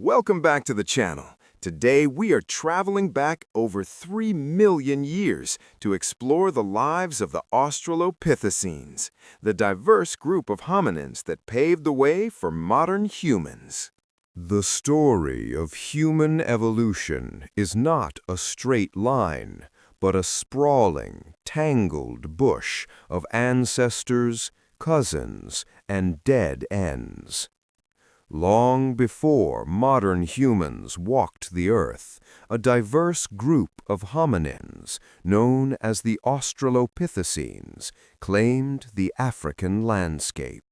Welcome back to the channel. Today we are traveling back over 3 million years to explore the lives of the Australopithecines, the diverse group of hominins that paved the way for modern humans. The story of human evolution is not a straight line, but a sprawling, tangled bush of ancestors, cousins, and dead ends. Long before modern humans walked the earth, a diverse group of hominins, known as the Australopithecines, claimed the African landscape.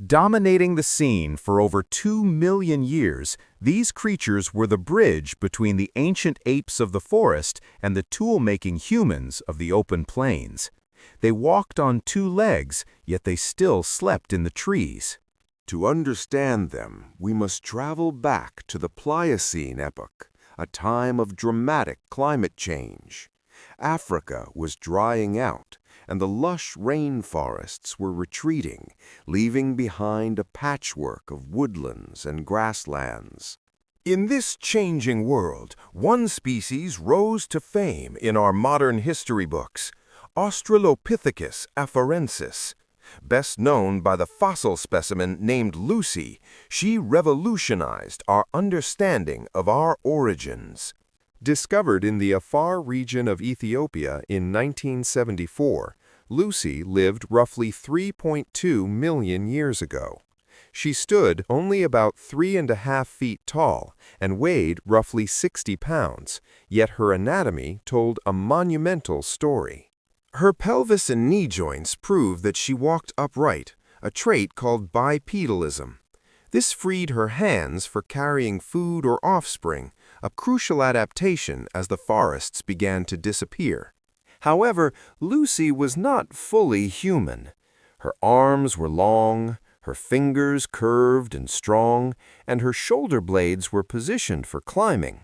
Dominating the scene for over 2 million years, these creatures were the bridge between the ancient apes of the forest and the tool-making humans of the open plains. They walked on 2 legs, yet they still slept in the trees. To understand them, we must travel back to the Pliocene epoch, a time of dramatic climate change. Africa was drying out, and the lush rainforests were retreating, leaving behind a patchwork of woodlands and grasslands. In this changing world, one species rose to fame in our modern history books, Australopithecus afarensis. Best known by the fossil specimen named Lucy, she revolutionized our understanding of our origins. Discovered in the Afar region of Ethiopia in 1974, Lucy lived roughly 3.2 million years ago. She stood only about 3.5 feet tall and weighed roughly 60 pounds, yet her anatomy told a monumental story. Her pelvis and knee joints prove that she walked upright, a trait called bipedalism. This freed her hands for carrying food or offspring, a crucial adaptation as the forests began to disappear. However, Lucy was not fully human. Her arms were long, her fingers curved and strong, and her shoulder blades were positioned for climbing.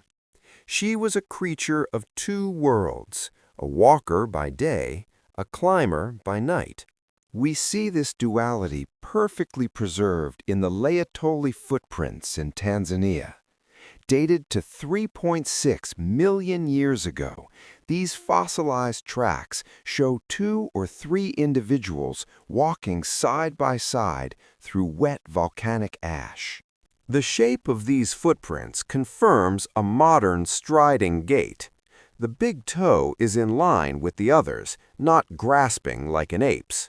She was a creature of 2 worlds, a walker by day, a climber by night. We see this duality perfectly preserved in the Laetoli Footprints in Tanzania. Dated to 3.6 million years ago, these fossilized tracks show 2 or 3 individuals walking side by side through wet volcanic ash. The shape of these footprints confirms a modern striding gait. The big toe is in line with the others, not grasping like an ape's.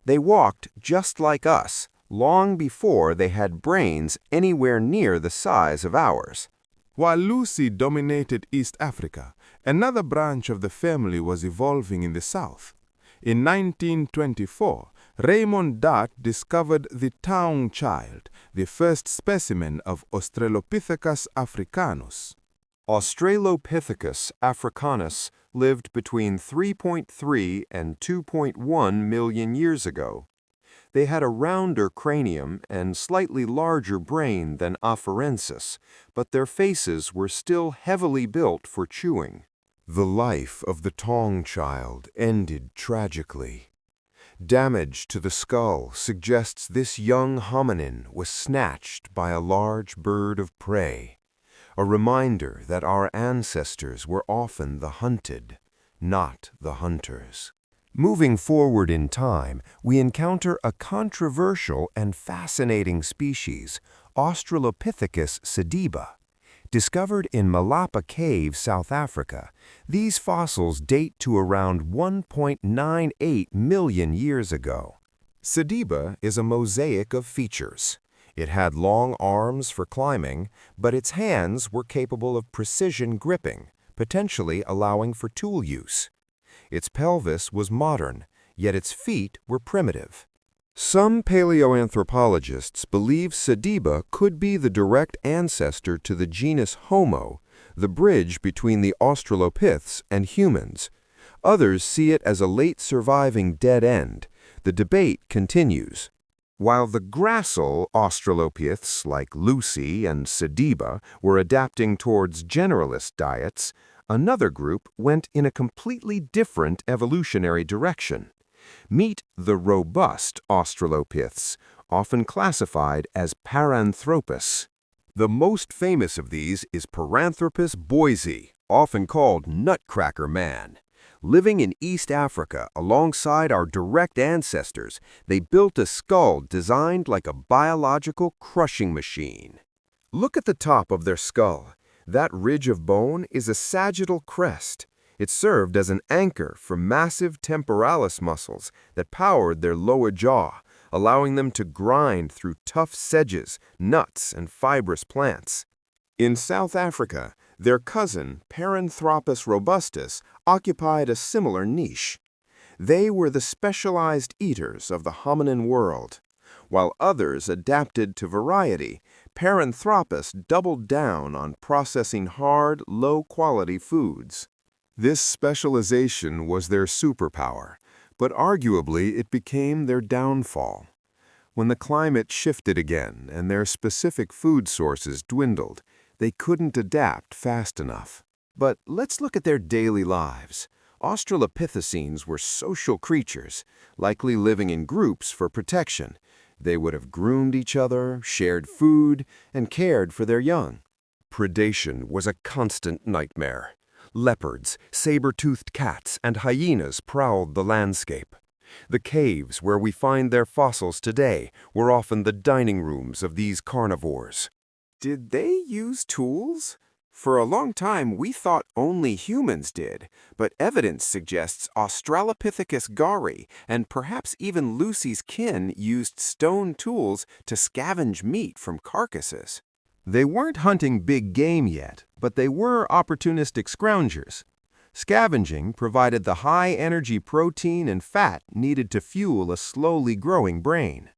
They walked just like us, long before they had brains anywhere near the size of ours. While Lucy dominated East Africa, another branch of the family was evolving in the south. In 1924, Raymond Dart discovered the Taung Child, the first specimen of Australopithecus africanus. Australopithecus africanus lived between 3.3 and 2.1 million years ago. They had a rounder cranium and slightly larger brain than afarensis, but their faces were still heavily built for chewing. The life of the Taung Child ended tragically. Damage to the skull suggests this young hominin was snatched by a large bird of prey. A reminder that our ancestors were often the hunted, not the hunters. Moving forward in time, we encounter a controversial and fascinating species, Australopithecus sediba. Discovered in Malapa Cave, South Africa, these fossils date to around 1.98 million years ago. Sediba is a mosaic of features. It had long arms for climbing, but its hands were capable of precision gripping, potentially allowing for tool use. Its pelvis was modern, yet its feet were primitive. Some paleoanthropologists believe sediba could be the direct ancestor to the genus Homo, the bridge between the Australopiths and humans. Others see it as a late surviving dead end. The debate continues. While the gracile Australopiths like Lucy and sediba were adapting towards generalist diets, another group went in a completely different evolutionary direction. Meet the robust Australopiths, often classified as Paranthropus. The most famous of these is Paranthropus boisei, often called Nutcracker Man. Living in East Africa alongside our direct ancestors, they built a skull designed like a biological crushing machine. Look at the top of their skull. That ridge of bone is a sagittal crest. It served as an anchor for massive temporalis muscles that powered their lower jaw, allowing them to grind through tough sedges, nuts, and fibrous plants. In South Africa, their cousin, Paranthropus robustus, occupied a similar niche. They were the specialized eaters of the hominin world. While others adapted to variety, Paranthropus doubled down on processing hard, low-quality foods. This specialization was their superpower, but arguably it became their downfall. When the climate shifted again and their specific food sources dwindled, they couldn't adapt fast enough. But let's look at their daily lives. Australopithecines were social creatures, likely living in groups for protection. They would have groomed each other, shared food, and cared for their young. Predation was a constant nightmare. Leopards, saber-toothed cats, and hyenas prowled the landscape. The caves where we find their fossils today were often the dining rooms of these carnivores. Did they use tools? For a long time, we thought only humans did, but evidence suggests Australopithecus gari and perhaps even Lucy's kin used stone tools to scavenge meat from carcasses. They weren't hunting big game yet, but they were opportunistic scroungers. Scavenging provided the high-energy protein and fat needed to fuel a slowly growing brain.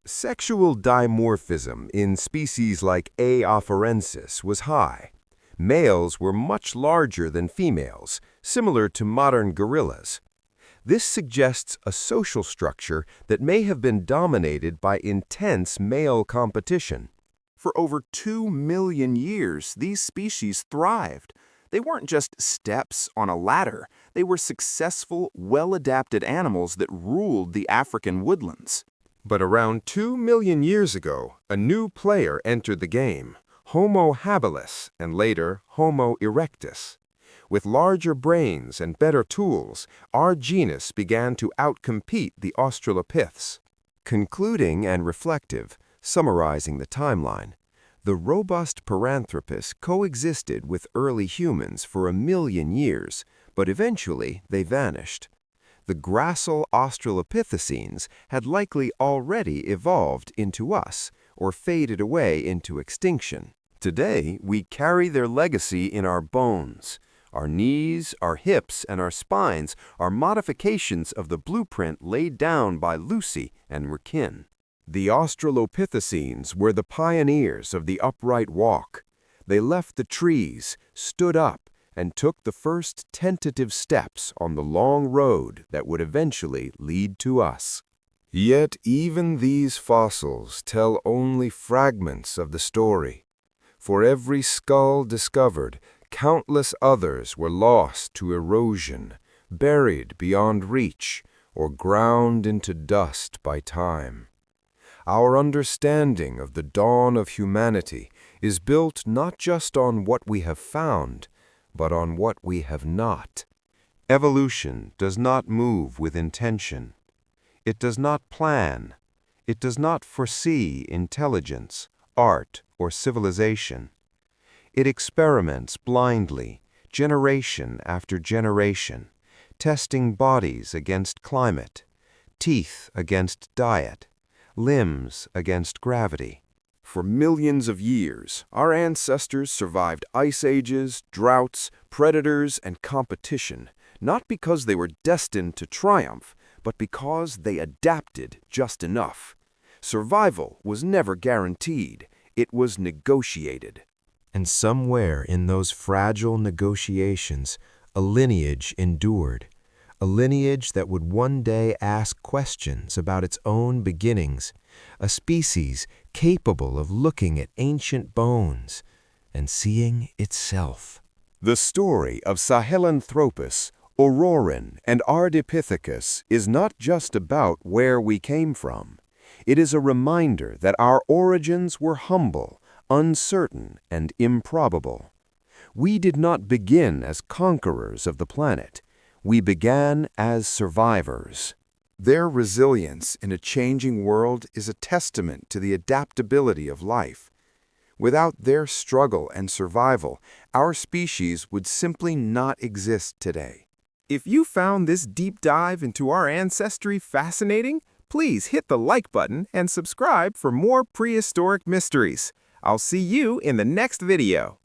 Sexual dimorphism in species like A. afarensis was high. Males were much larger than females, similar to modern gorillas. This suggests a social structure that may have been dominated by intense male competition. For over 2 million years, these species thrived. They weren't just steps on a ladder. They were successful, well-adapted animals that ruled the African woodlands. But around 2 million years ago, a new player entered the game, Homo habilis and later Homo erectus. With larger brains and better tools, our genus began to outcompete the Australopiths. Concluding and reflective, summarizing the timeline, the robust Paranthropus coexisted with early humans for 1 million years, but eventually they vanished. The gracile Australopithecines had likely already evolved into us or faded away into extinction. Today, we carry their legacy in our bones. Our knees, our hips, and our spines are modifications of the blueprint laid down by Lucy and her kin. The Australopithecines were the pioneers of the upright walk. They left the trees, stood up, and took the first tentative steps on the long road that would eventually lead to us. Yet even these fossils tell only fragments of the story. For every skull discovered, countless others were lost to erosion, buried beyond reach, or ground into dust by time. Our understanding of the dawn of humanity is built not just on what we have found, but on what we have not. Evolution does not move with intention. It does not plan. It does not foresee intelligence, art, or civilization. It experiments blindly, generation after generation, testing bodies against climate, teeth against diet, limbs against gravity. For millions of years, our ancestors survived ice ages, droughts, predators, and competition, not because they were destined to triumph, but because they adapted just enough. Survival was never guaranteed. It was negotiated. And somewhere in those fragile negotiations, a lineage endured. A lineage that would one day ask questions about its own beginnings, a species capable of looking at ancient bones and seeing itself. The story of Sahelanthropus, Auroran, and Ardipithecus is not just about where we came from. It is a reminder that our origins were humble, uncertain and improbable. We did not begin as conquerors of the planet. We began as survivors. Their resilience in a changing world is a testament to the adaptability of life. Without their struggle and survival, our species would simply not exist today. If you found this deep dive into our ancestry fascinating, please hit the like button and subscribe for more prehistoric mysteries. I'll see you in the next video.